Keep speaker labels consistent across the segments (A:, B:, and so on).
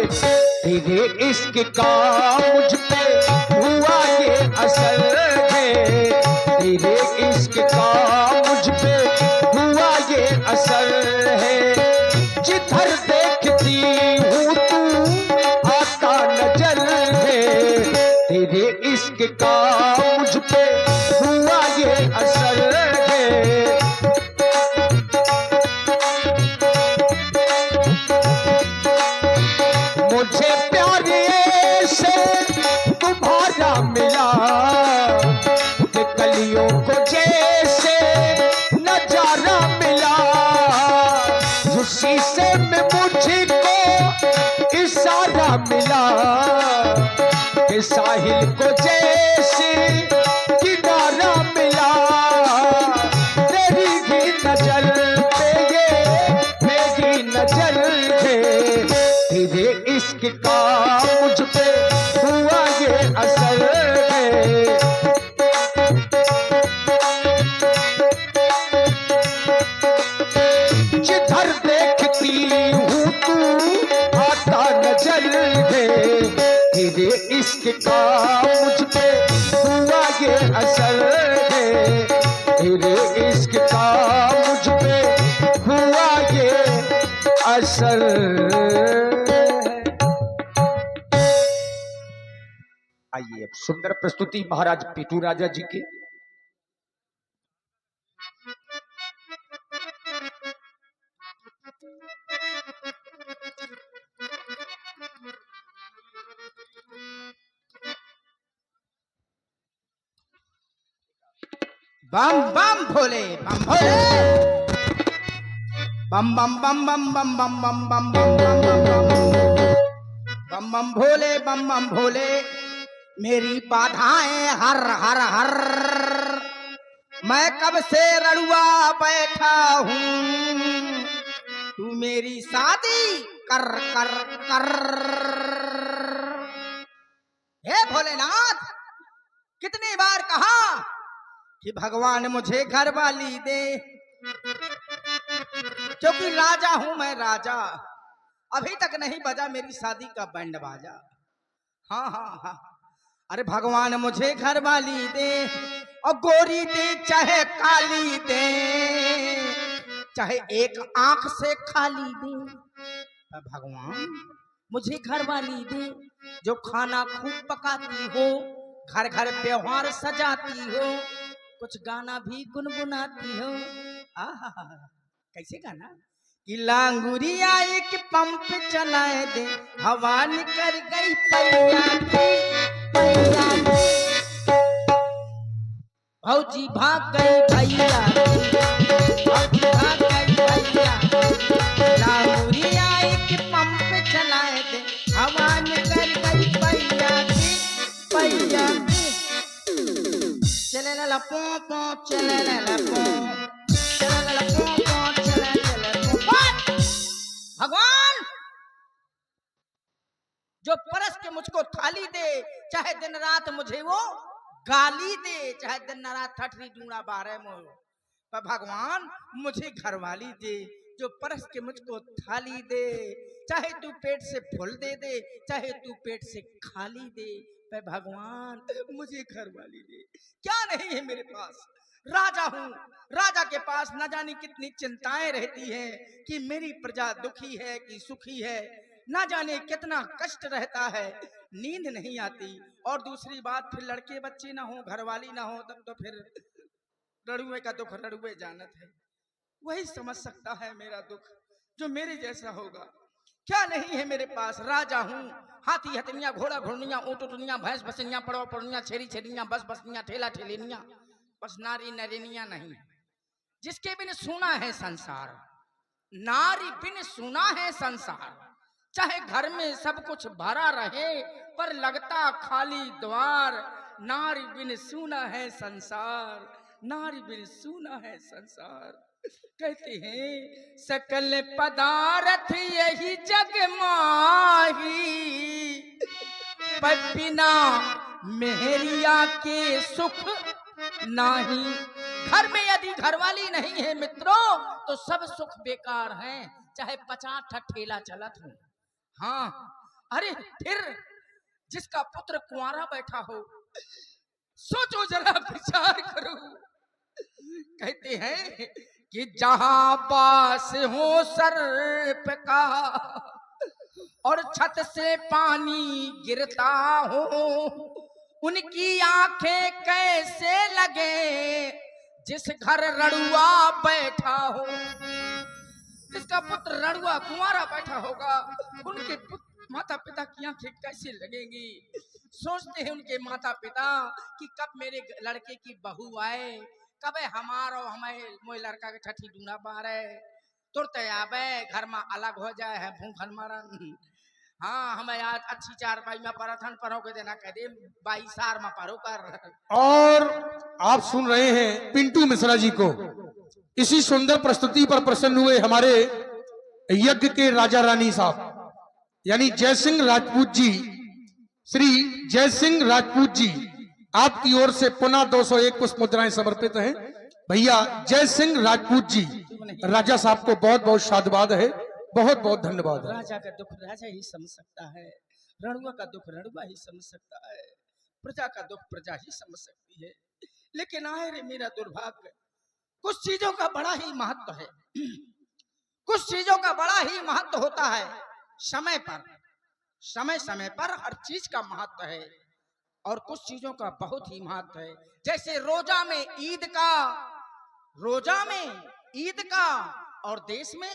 A: तेरे इश्क का मुझ पे हुआ ये असर है, तेरे इश्क का मुझ पे हुआ ये असर है। जिधर देखती हूँ तू आता नजर है, तेरे इश्क का मुझ पे हुआ ये असर है। मुझे प्यार से तुम्हारा मिला कि कलियों को जैसे नजारा मिला, उसी से में मुझको इशारा मिला कि साहिल को जैसे किनारा मिला। तेरी ही नजर पे ये मेरी नजर है, तेरे इश्क का मुझ पे हुआ ये असर है। जिधर देखती हूँ तू आता नजर है, तेरे इश्क का मुझ पे हुआ ये असर है, तेरे इश्क का मुझ पे हुआ ये असर। आइए अब सुंदर प्रस्तुति महाराज पीटू राजा जी की।
B: बम बम भोले बम भोले, बम बम बम बम बम बम बम बम बम बम बम बम बम भोले बम बम भोले। मेरी बाधाएं हर हर हर, मैं कब से रड़ुआ बैठा हूँ, तू मेरी शादी कर कर कर। हे भोलेनाथ, कितनी बार कहा कि भगवान मुझे घर वाली दे, क्योंकि राजा हूं मैं राजा, अभी तक नहीं बजा मेरी शादी का बैंड बाजा। हाँ हाँ हाँ, अरे भगवान मुझे घर वाली दे, और गोरी दे चाहे काली दे, चाहे एक आंख से खाली दे। भगवान मुझे घर वाली दे, जो खाना खूब पकाती हो, घर घर त्योहार सजाती हो, कुछ गाना भी गुनगुनाती हो। आहा, कैसे गाना? कि लांगुरिया एक पंप चलाए दे, हवा निकल गई पैया की, पैया की। भौजी भाग गई भैया की, भौजी भाग गई भैया की। लांगुरिया एक पंप चलाए दे, हवा निकल गई पैया की, पैया की। चले ला पो पो, चले ला पो, चले ला पो पो, चले चले पो। भगवान जो परस के मुझको थाली दे, चाहे दिन रात मुझे वो गाली दे, चाहे दिन रात ठठरी डूंगा बारे मो, पर भगवान मुझे घरवाली दे, जो परस के मुझको थाली दे, चाहे तू पेट से फूल दे दे, चाहे तू पेट से खाली दे, पर भगवान मुझे घरवाली दे। क्या नहीं है मेरे पास, राजा हूँ, राजा के पास न जाने कितनी चिंताएं रहती हैं कि मेरी प्रजा दुखी है कि सुखी है, ना जाने कितना कष्ट रहता है, नींद नहीं आती। और दूसरी बात, फिर लड़के बच्चे ना हो, घरवाली ना हो, तब तो फिर रड़ुए का दुख रड़ुए जानत है, वही समझ सकता है मेरा दुख, जो मेरे जैसा होगा। क्या नहीं है मेरे पास, राजा हूँ, हाथी हथनिया, घोड़ा घोड़निया, ऊँट उटनिया, भैंस भसनिया, पड़वा पड़निया, छेरी छेरिया, बस बसनिया, ठेला ठेलेनिया, बस नारी नरेनिया नहीं। जिसके बिन सुना है संसार, नारी बिन सुना है संसार, चाहे घर में सब कुछ भरा रहे, पर लगता खाली द्वार। नारी बिन सुना है संसार, नारी बिन सुना है संसार। कहते हैं सकल पदार्थ यही जग माही, पर बिना मेहरिया के सुख नहीं। घर में यदि घरवाली नहीं है मित्रों, तो सब सुख बेकार हैं, चाहे 50 ठेला चलत हो। हाँ, अरे फिर जिसका पुत्र कुंवारा बैठा हो, सोचो जरा, विचार करो। कहते हैं कि जहां पास हो सर्प का और छत से पानी गिरता हो, उनकी आंखें कैसे लगे जिस घर रड़ुआ बैठा हो। जिसका पुत्र रड़ुआ कुंवारा बैठा होगा, उनके माता पिता की आंखें कैसे लगेंगी। सोचते हैं उनके माता पिता कि कब मेरे लड़के की बहू आए, कब हमारा हमें मोए लड़का के ठठी ढूंढा पा रहे, तुरंत आवे घर में अलग हो जाए है भूखन मरन। हाँ, हमें आज अच्छी चारपाई में परथन परो के देना कह दे, 22 साल में परो कर।
C: और आप सुन रहे हैं पिंटू मिश्रा जी को। इसी सुंदर प्रस्तुति पर प्रसन्न हुए हमारे यज्ञ के राजा रानी साहब यानी जय सिंह राजपूत जी, श्री जय सिंह राजपूत जी, आपकी ओर से पुनः 201 पुष्प मुद्राएं समर्पित हैं। भैया जय सिंह राजपूत जी, राजा साहब को बहुत बहुत साधुवाद है, बहुत बहुत धन्यवाद है।
B: राजा का दुख राजा ही समझ सकता है, रणुआ का दुख रणुआ ही समझ सकता है, प्रजा का दुख प्रजा ही समझ सकती है। लेकिन आए रे मेरा दुर्भाग्य, कुछ चीजों का बड़ा ही महत्व है, कुछ चीजों का बड़ा ही महत्व होता है। समय पर, समय समय पर हर चीज का महत्व है, और कुछ चीजों का बहुत ही महत्व है। जैसे रोजा में ईद का, रोजा में ईद का, और देश में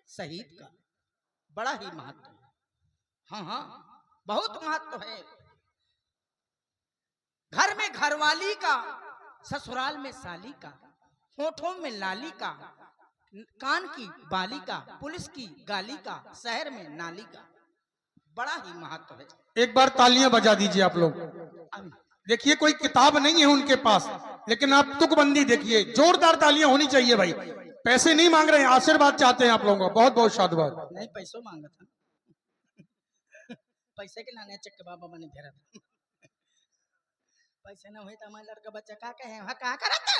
B: शहीद का बड़ा ही महत्व है। हाँ हाँ, बहुत महत्व है। घर में घरवाली का, ससुराल में साली का, होठों में लाली का, कान की बाली का, पुलिस की गाली का, शहर में नाली का बड़ा ही महत्व है।
C: एक बार तालियां बजा दीजिए आप लोग। देखिए कोई किताब नहीं है उनके पास, लेकिन आप तुकबंदी देखिए, जोरदार तालियां होनी चाहिए भाई। पैसे नहीं मांग रहे हैं, आशीर्वाद चाहते हैं आप लोगों का, बहुत बहुत साधुवाद।
B: नहीं, पैसों मांगा था, पैसे के लाने चक्के बाबा बने घेरा था। पैसे ना हुए तो हमारे लड़का बच्चा का कहे वहां कहा करता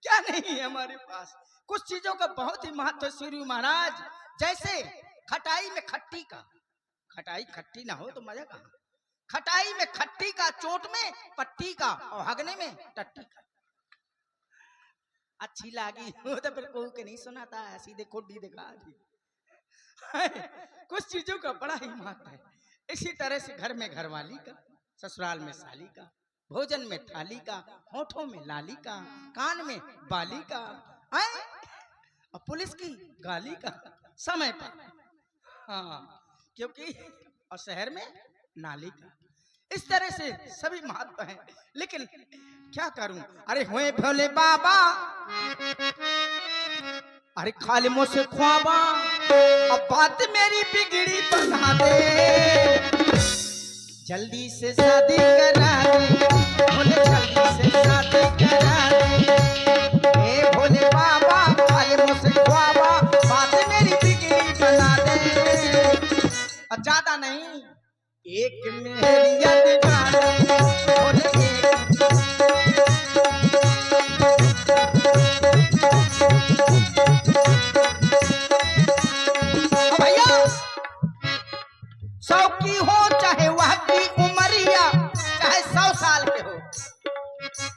B: क्या नहीं है हमारे पास। कुछ चीजों का बहुत ही महत्व है सूर्य महाराज। जैसे खटाई में खट्टी का, खटाई खट्टी ना हो तो मजा कहाँ। खटाई में खट्टी का, चोट में पट्टी का, और हगने में टट्टी का। अच्छी लागी वो तो फिर कोई के नहीं सुनाता है, सीधे खुड्डी दिखा दी। कुछ चीजों का बड़ा ही महत्व है। इसी तरह से घर में घरवाली का, ससुराल में साली का, भोजन में थाली का, होठों में लाली का, कान में बाली का, और पुलिस की गाली का, समय पर। हाँ, क्योंकि और शहर में नाली का। इस तरह से सभी महत्व हैं, लेकिन क्या करूं। अरे हुए भोले बाबा, अरे खाली मुँह से ख्वाबा, अब बात मेरी बिगड़ी बना दे, जल्दी से शादी करा दे, भोले जल्दी से शादी करा दे। हे भोले बाबा, खाली मुँह से ख्वाबा, बात मेरी बिगड़ी बना दे। और ज्यादा नहीं, एक मेरी यादगार, भोले भैया, 100 की हो चाहे वह की उमरिया, चाहे 100 साल के हो,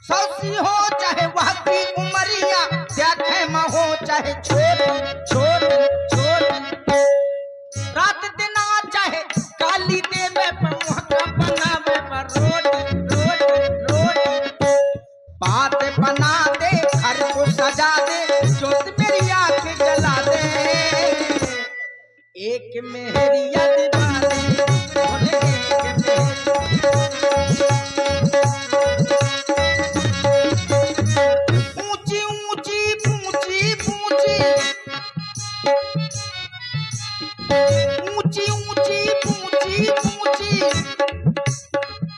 B: 100 सी हो चाहे वह की उमरिया, देखे में हो चाहे छोटी छोटी छोटी, रात दिन आ चाहे काली देवे पर मुँह का बनावे पर रोटी रोटी रोटी, बात बना दे, घर को सजा दे, जोत मेरी आँख जला दे, एक मेरी यादगार, भोले एक ऊंची ऊंची ऊंची ऊंची ऊंची ऊंची ऊंची ऊंची,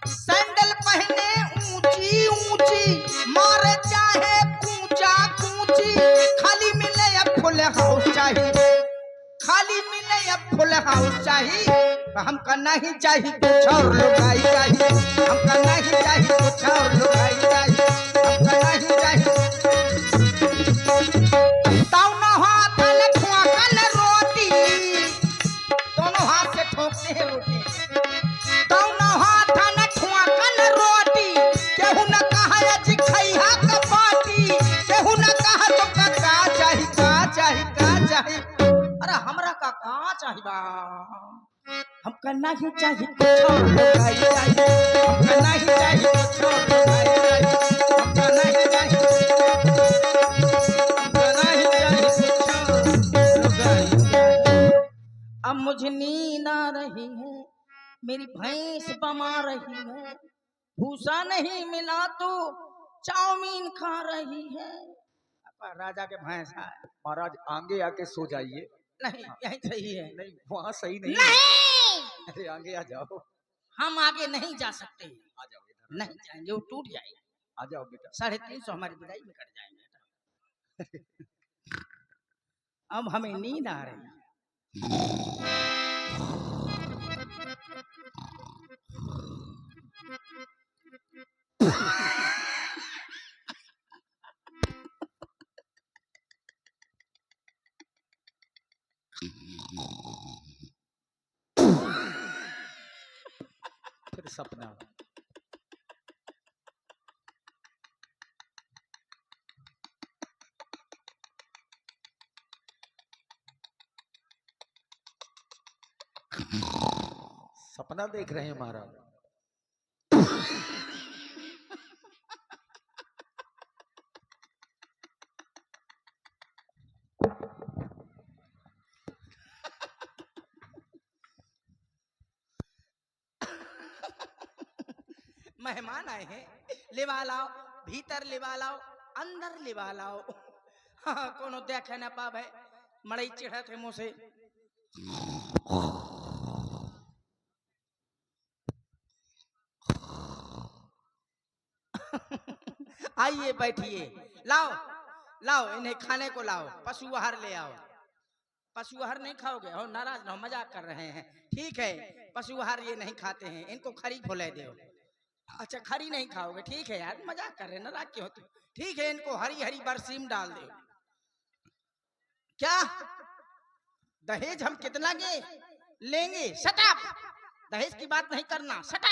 B: सैंडल पहने ऊंची ऊंची, मारे चाहे कूचा कूची, खाली मिले अब फुल हाउस चाहिए, खाली मिले अब फुल हाउस चाहिए। हमका नहीं चाहिए कुछ और लुगाई चाहिए, हमका नहीं चाहिए कुछ और लुगाई चाहिए, हमका नहीं चाहिए। ताऊ ना हाथ ले खुआ कल रोटी, दोनों हाथ ठोकते हैं रोटी दोनों हाथ न ठुआकन रोटी केहू न कहा अजी खैहा कपाटी केहू न कहा तो का चाही का चाही का चाही अरे हमरा का चाही बा हमका नहीं चाहिए कुछ और लुगाई चाहिए हमका नहीं चाहिए कुछ और लुगाई चाहिए हमका नहीं चाहिए कुछ और लुगाई चाहिए। अब मुझे नींद आ रही है मेरी भैंस बमा रही है भूसा नहीं मिला तो चाउमीन खा रही है राजा के भैंस है
A: महाराज आगे आके सो जाइए।
B: नहीं यही सही है
A: नहीं वहाँ सही नहीं,
B: नहीं
A: अरे आगे आ जाओ।
B: हम आगे नहीं जा सकते
A: आ जाओ इधर,
B: नहीं जाएंगे वो टूट जाएगा
A: आ जाओ बेटा।
B: 350 हमारी विदाई में कट जाएंगे अब हमें नींद आ रही है
A: फिर सपना। सपना देख रहे हैं महाराज।
B: मेहमान आए हैं लेवा लाओ भीतर लेवा लाओ अंदर लेवा लाओ हाँ कोनो देखे न पावे मड़ई चिढ़त है मुँह से आइए बैठिए लाओ लाओ इन्हें खाने को लाओ पशु आहार ले आओ पशु आहार नहीं खाओगे हो नाराज ना हो मजाक कर रहे हैं ठीक है पशु आहार ये नहीं खाते हैं इनको खरी फुले दो अच्छा खरी नहीं खाओगे ठीक है यार मजाक कर रहे हैं नाराज क्यों होते ठीक है इनको हरी हरी बरसीम डाल दो क्या दहेज हम कितना लेंगे शट दहेज की बात नहीं करना शट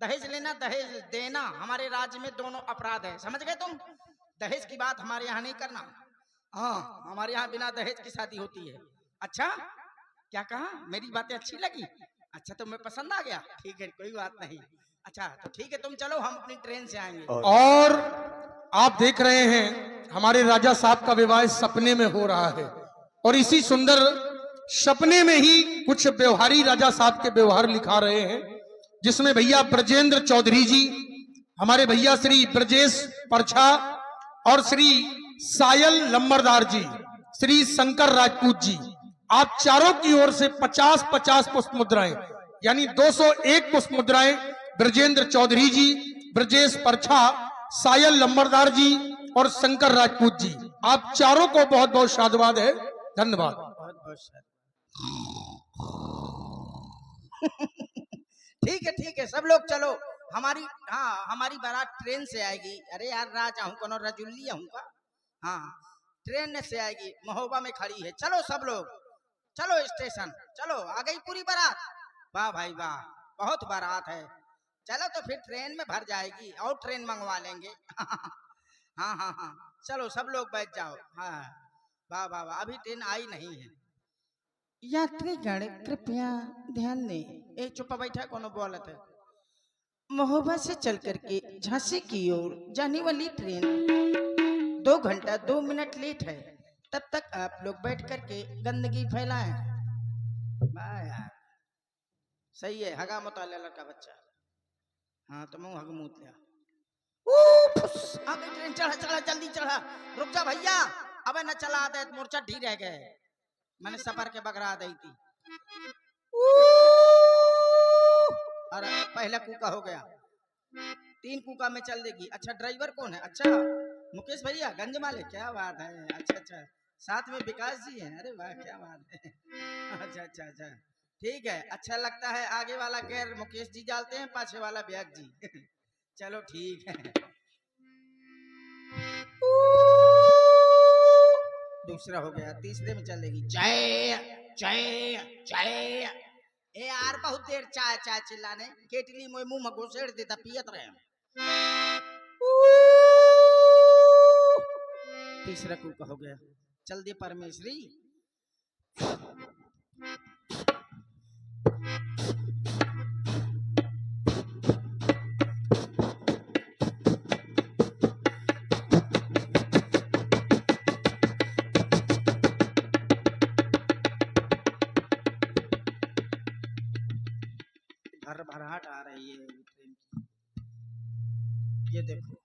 B: दहेज लेना दहेज देना हमारे राज्य में दोनों अपराध है समझ गए तुम दहेज की बात हमारे यहाँ नहीं करना हाँ हमारे यहाँ बिना दहेज की शादी होती है अच्छा क्या कहा मेरी बातें अच्छी लगी अच्छा तुम्हें पसंद आ गया ठीक है कोई बात नहीं अच्छा तो ठीक है तुम चलो हम अपनी ट्रेन से आएंगे
C: और आप देख रहे हैं हमारे राजा साहब का विवाह सपने में हो रहा है और इसी सुंदर सपने में ही कुछ व्यवहारी राजा साहब के व्यवहार लिखा रहे हैं जिसमें भैया ब्रजेंद्र चौधरी जी हमारे भैया श्री ब्रजेश परछा और श्री सायल लंबरदार जी श्री शंकर राजपूत जी आप चारों की ओर से 50-50 पुष्प मुद्राएं यानी 201 पुष्प मुद्राएं ब्रजेंद्र चौधरी जी ब्रजेश परछा सायल लंबरदार जी और शंकर राजपूत जी आप चारों को बहुत बहुत साधुवाद है धन्यवाद।
B: बहुत बहुत ठीक है सब लोग चलो हमारी हाँ हमारी बारात ट्रेन से आएगी अरे यार राजा हूँ कोनो रजुल्ली हूँ का हाँ ट्रेन से आएगी महोबा में खड़ी है चलो सब लोग चलो स्टेशन चलो आ गई पूरी बारात वाह भाई वाह बहुत बारात है चलो तो फिर ट्रेन में भर जाएगी और ट्रेन मंगवा लेंगे हाँ हाँ हाँ चलो सब लोग बैठ जाओ हाँ वाह वाह वाह अभी ट्रेन आई नहीं है यात्रीगण कृपया ध्यान दें ए चुप बैठा कोनो बोलत है महोबा से चल करके झांसी की ओर जाने वाली ट्रेन 2 घंटा 2 मिनट लेट है तब तक आप लोग बैठ करके गंदगी फैलाएं वाह यार सही है हगा मुताले लड़का बच्चा हाँ तो मैं हग मूत लिया आ गई ट्रेन चढ़ा चढ़ा जल्दी चढ़ा रुक जा भैया अबे न चला दे मोर्चा ढी रह गए मैंने सफर के बगरा दी थी अरे पहला कूका हो गया 3 कूका में चल देगी अच्छा ड्राइवर कौन है अच्छा मुकेश भैया गंज माले क्या बात है अच्छा साथ में विकास जी हैं अरे वाह क्या बात है अच्छा ठीक है अच्छा लगता है आगे वाला गैर मुकेश जी डालते हैं पाछे वाला ब्याग जी चलो ठीक है दूसरा हो गया तीसरे में चलेगी जय चाय चाय। ए यार बहुत देर चाय चाय चिल्लाने, केटली मोए मुंह में घुसेड़ देता पियत रहे। तीसरा कुका हो गया। चल दे परमेश्वरी। भरभराहट आ रही है ट्रेन की, ये देखो।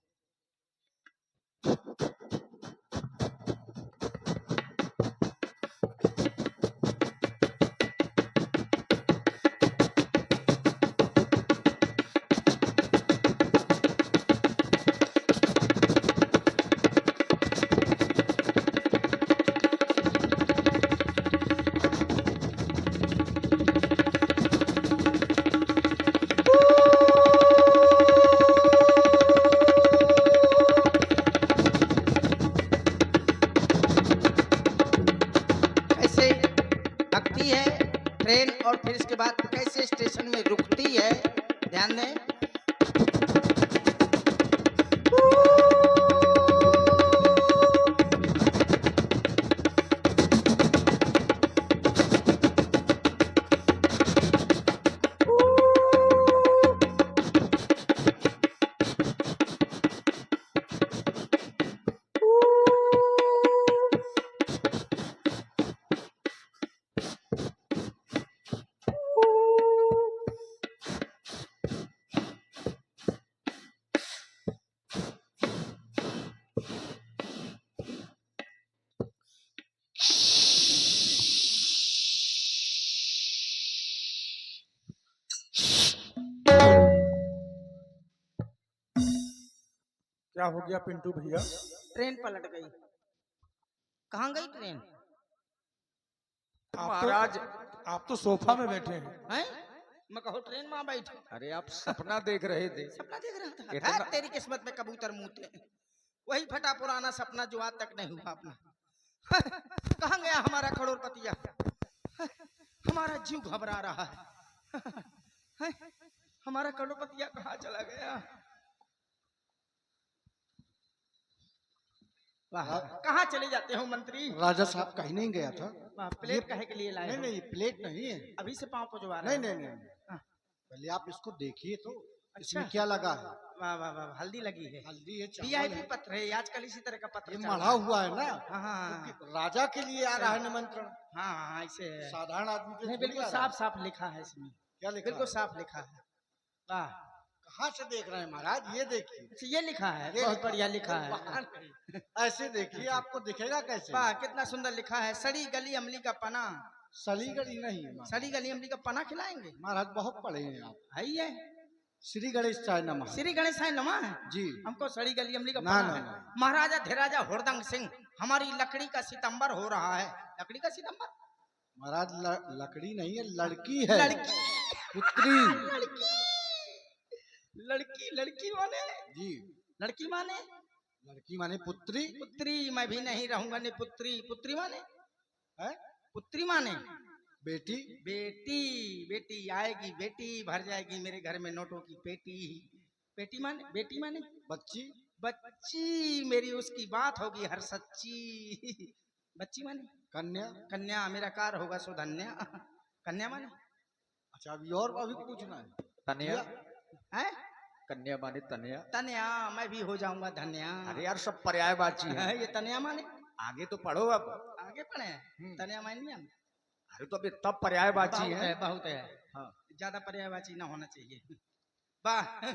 B: ट्रेन और फिर इसके बाद कैसे स्टेशन में रुकती है, ध्यान दें।
C: क्या हो गया पिंटू भैया?
B: ट्रेन पलट गई। कहाँ गई ट्रेन?
A: महाराज
C: आप तो सोफा में बैठे हैं।
B: हैं? मैं कहो ट्रेन में बैठी।
A: अरे आप सपना देख रहे थे।
B: सपना देख रहा था।
A: इतना-
B: है, तेरी किस्मत में कबूतर मुंह थे। वही फटा पुराना सपना जो आज तक नहीं हुआ अपना। कहाँ गया हमारा करोड़पतिया? हमारा जीव घबरा रहा है। हमारा करोड़पतिया कहाँ चला गया? वाह, कहाँ चले जाते हो मंत्री?
D: राजा साहब कहीं नहीं गया था।
B: वाह, प्लेट कहे के लिए लाए
D: नहीं
B: हो?
D: नहीं, प्लेट नहीं है।
B: अभी से पाँव पजवा रहे
D: नहीं
B: हो?
D: नहीं नहीं,
B: हाँ।
D: पहले आप इसको देखिए तो इसमें
B: अच्छा।
D: क्या लगा है।
B: वाह वाह वाह, हल्दी लगी है।
D: हल्दी है, चावल
B: वीआईपी
D: है।
B: पत्र है, आजकल इसी तरह का पत्र
D: ये
B: चल
D: मढ़ा
B: रहा है।
D: हुआ है ना,
B: हाँ हाँ
D: क्योंकि राजा के लिए आ रहा है निमंत्रण।
B: हाँ हाँ, ऐसे है।
D: साधारण आदमी पे
B: नहीं,
D: थोड़ी
B: बिल्कुल
D: आ रहा
B: साफ
D: है।
B: साफ लिखा है इसमें।
D: क्या लिखा
B: बिल्कुल
D: है?
B: साफ लिखा है। वाह,
D: कहाँ से देख रहे हैं महाराज? ये देखिए,
B: अच्छा ये लिखा है,
D: ये
B: बहुत
D: लिखा
B: बढ़िया लिखा है।
D: वहाँ नहीं। ऐसे देखिए, आपको दिखेगा कैसे?
B: वाह, कितना सुंदर लिखा है। सड़ी गली अमली का पना।
D: सली गली नहीं है महाराज।
B: सड़ी गली अमली का पना खिलाएंगे?
D: महाराज बहुत पढ़े हैं आप।
B: है ही है।
D: श्री गणेश चाय नमः।
B: श्री गणेश साईं नमा है।
D: जी।
B: हमको सड़ी गली अमली का
D: ना,
B: पना
D: ना,
B: है।
D: ना।
B: महाराजा धीराजा हुरदंग सिंह, हमारी लकड़ी का सितंबर हो रहा है। लकड़ी का सितंबर?
D: महाराज लकड़ी नहीं है, लड़की है।
B: लड़की।
D: पुत्री।
B: लड़की लड़की लड़की माने?
D: जी,
B: लड़की माने?
D: लड़की माने पुत्री
B: पुत्री मैं भी नहीं रहूंगा ने पुत्री। पुत्री माने?
D: है,
B: पुत्री माने?
D: बेटी।
B: बेटी। बेटी आएगी, बेटी भर जाएगी मेरे घर में नोटों की पेटी। बेटी माने? बेटी माने?
D: बच्ची।
B: बच्ची मेरी उसकी बात होगी हर सच्ची। बच्ची माने?
D: कन्या।
B: कन्या मेरा कार होगा सुधन्या। कन्या माने?
D: अच्छा, अभी और अभी पूछना है।
A: तनिया।
B: है?
A: कन्या माने तनिया।
B: तन्या मैं भी हो जाऊंगा धन्या।
A: अरे यार सब पर्यायवाची है।
B: ये तन्या माने?
A: आगे तो पढ़ो अब।
B: आगे पढ़े? तन्या माने नहीं आते?
A: अरे तो अभी तब पर्यायवाची
B: बहुत
A: है।
B: है, बहुत है।
A: हाँ।
B: ज्यादा पर्यायवाची ना होना चाहिए। वाह,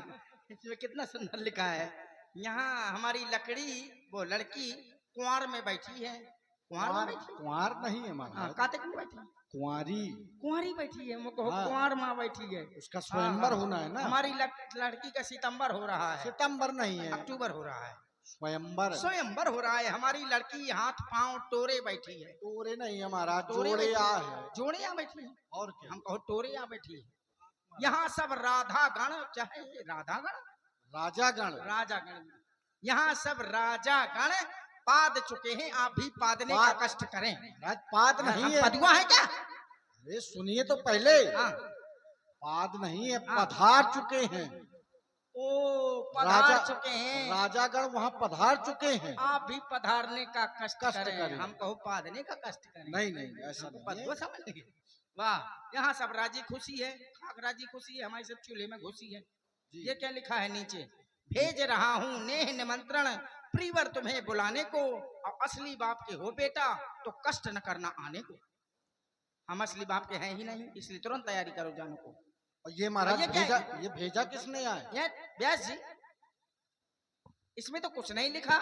B: इसमें कितना सुंदर लिखा है। यहाँ हमारी लकड़ी वो लड़की कुंवार में बैठी है। कुंवार में बैठी?
D: कुंवार नहीं है
B: हाँ,
D: महाराज,
B: कातिक में बैठी?
D: कुंवारी।
B: कुंवारी बैठी है, मुझको
D: हाँ।
B: कुंवार माँ बैठी है।
D: उसका स्वयंवर
B: हाँ,
D: होना है ना।
B: हमारी लड़की का सितंबर हो रहा है।
D: सितंबर नहीं है,
B: अक्टूबर हो रहा है।
D: स्वयंवर।
B: स्वयंबर हो रहा है। हमारी लड़की हाथ पांव टोरे बैठी है।
D: टोरे नहीं है महाराज,
B: टोरे
D: जोड़े
B: बैठी
D: आ
B: है।
D: है।
B: जोड़े यहाँ बैठी है।
D: और क्या?
B: हम कहो टोरे यहाँ बैठी है। यहाँ सब राधा गण, चाहे राधा गण,
D: राजा गण।
B: राजा गण, यहाँ सब राजा गण पाद चुके हैं। आप भी पादने का कष्ट करें।
D: राजपाद नहीं है।
B: पदुआ है क्या?
D: अरे सुनिए तो पहले,
B: हाँ।
D: पाद नहीं है,
B: हाँ।
D: पधार चुके हैं।
B: ओ पधार चुके हैं।
D: राजागण वहाँ पधार चुके हैं।
B: आप भी पधारने का कष्ट
D: कष्ट
B: करें,
D: करें।
B: हम कहो पादने का कष्ट करें।
D: नहीं नहीं ऐसा
B: हमको
D: नहीं है।
B: बदबू समझ लगे। वाह, यहाँ सब राजी खुशी है, खाक राजी खुशी है, हमारी सब चूल्हे में घुसी है।
D: जी।
B: ये क्या लिखा है नीचे? भेज रहा हूँ नेह निमंत्रण प्रीवर तुम्हें बुलाने को, और असली बाप के हो बेटा तो कष्ट न करना आने को। हम असली बाप के हैं ही नहीं, इसलिए तुरंत तैयारी करो जाने को।
D: और ये महाराज
B: ये क्या
D: भेजा,
B: है?
D: ये भेजा किसने आए?
B: ये व्यास जी, इसमें तो कुछ नहीं लिखा।